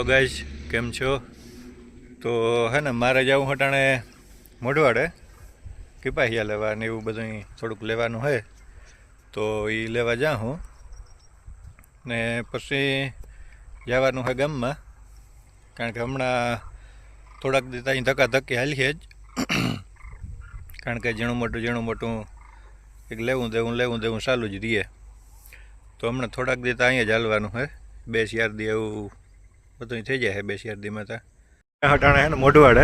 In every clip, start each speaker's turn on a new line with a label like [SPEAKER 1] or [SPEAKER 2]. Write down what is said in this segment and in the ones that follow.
[SPEAKER 1] Hello guys came छो। तो है ने मारे जाऊँ हटाणे मोढवाड़े किपाहिया लेवा ने एवं बधुं थोड़ुंक लेवानुं है तो ई लेवा जाऊँ ने पछी जवानुं है गाममां कारण के हमणां थोड़ाक दी ताहीं धक्काधक्की हालीए ज कारण के झीणुं मोटुं एक लेवुं देवुं चालू ज रहीए। तो हमणे थोड़ाक दी तां अहींया ज हालवानुं है 2-4 दी एवुं बधुं थई जाय 2-4 दी में हटाणे है ने मोढवाड़े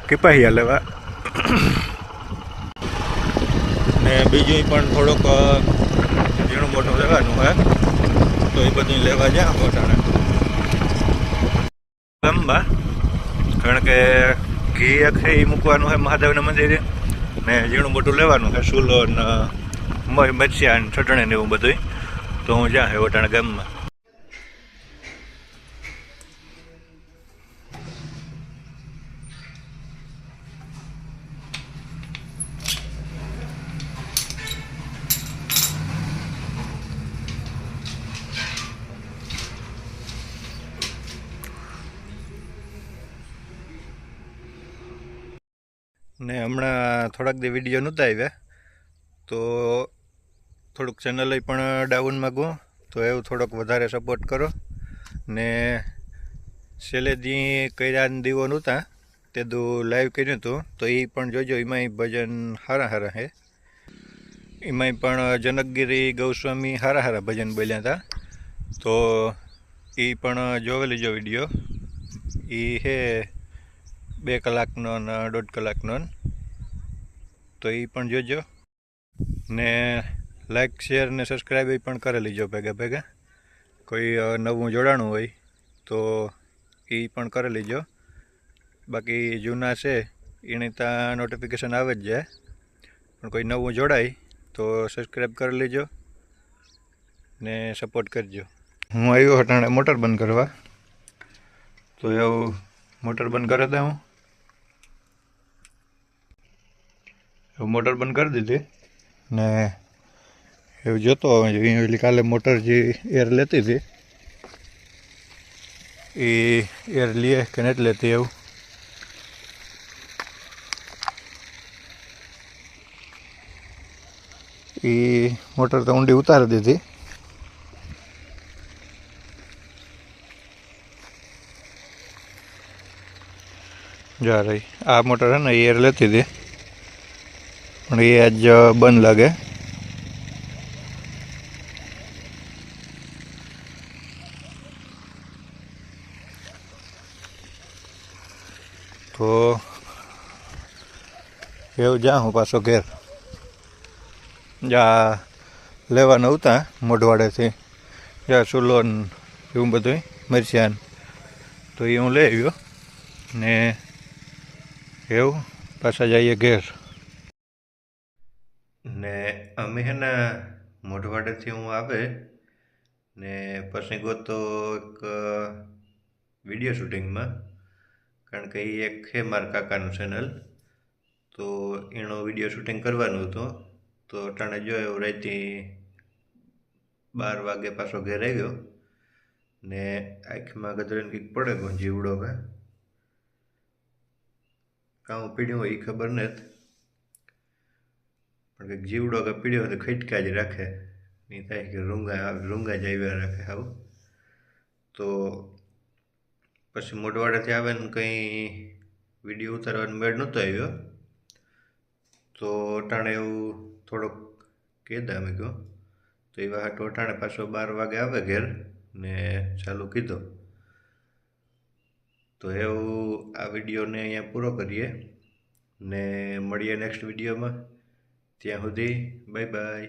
[SPEAKER 1] किपाहिया लेवा ने बीजुं पण थोड़ोक झीणुं मोटुं लेवानुं है तो ए बधुं लेवा जाऊं हटाणे गाममां कारण के घी अखे मूकवानुं है महादेवना मंदिरे ने झीणुं मोटुं लेवानुं है सूलो ने मरचिया ने चटणी ने एवुं बधुं तो हूँ जा हटाणे गाममां। ने हमणां थोड़ाक दी विडियो नहोता आव्या तो थोड़ुंक चेनल पण डाउन मागुं तो एवुं थोड़ोक वधारे सपोर्ट करो ने छेल्ले दी कर्या दीवो नहोता तेदुं लाइव कर्युं हतुं तो ए पण जोजो एमांय भजन हारा हारा है एमांय पण जनकगिरी गोस्वामी हारा हारा भजन बोल्या था तो ए पण जोवे लीजो विडियो ए है 2 કલાકનો ને 1.5 કલાકનો तो ये पण जोजो ने लाइक शेर ने सब्सक्राइब पण करे लीजो भेगा भेगा कोई नवुं जोड़ाणुं होय तो ये पण करे लीजो। बाकी जूना से एनी ता नोटिफिकेशन आवे ज जाए पण कोई नवुं जोड़ाय तो सब्सक्राइब कर लीजो ने सपोर्ट करजो। हूँ आव्यो हटाणे मोटर बंद करवा तो एवं मोटर बंद कर दे हूँ मोटर बंद कर दीधी ने एवं जोतो काले मोटर जी एयर लेती थी एयर लिए कि नहीं लेती एवं मोटर तो ऊंडी उतार दी थी जा रही आ मोटर है ना एयर लेती थी पण ये आज बंद लगे तो एवं जाऊँ पाछो घेर जा लेवा नहोता मोढवाड़े थी जा सूलो एवं बधुं मरचिया तो ये हूँ लई आव्यो ने एवं पाछा जाइए घेर ने अमे है ना मोढवाड़े थी हूँ आवे ने पछी गोतो एक विडियो शूटिंग में कारण के एक है मार काकानुं चेनल तो एनो विडियो शूटिंग करवानुं हतुं तो अटाणे जो एवं राती 12 वागे पाछो घेर आव्यो ने आँखमां गदरीने कंईक पड़े गयो जीवड़ो के कां पीड्यो होय खबर नहीं पण कंईक जीवड़ो के पीड्यो तो खटका ज राखे नहीं थाय के रूंगा ज आव्या राखे हाव तो पछी मोढवाड़े थी आवे ने कई विडियो उतारवानो मेळ नहोतो आव्यो तो अटाणे एवं थोड़ोक केदा में गयो तो एवा हाटू अटाणे पाछो 12 वागे आवे घेर ने चालू कीधो तो एवं आ विडियो ने अहींया पूरो करीए ने मळीए नेक्स्ट विडियो में त्यां सुधी बाय बाय।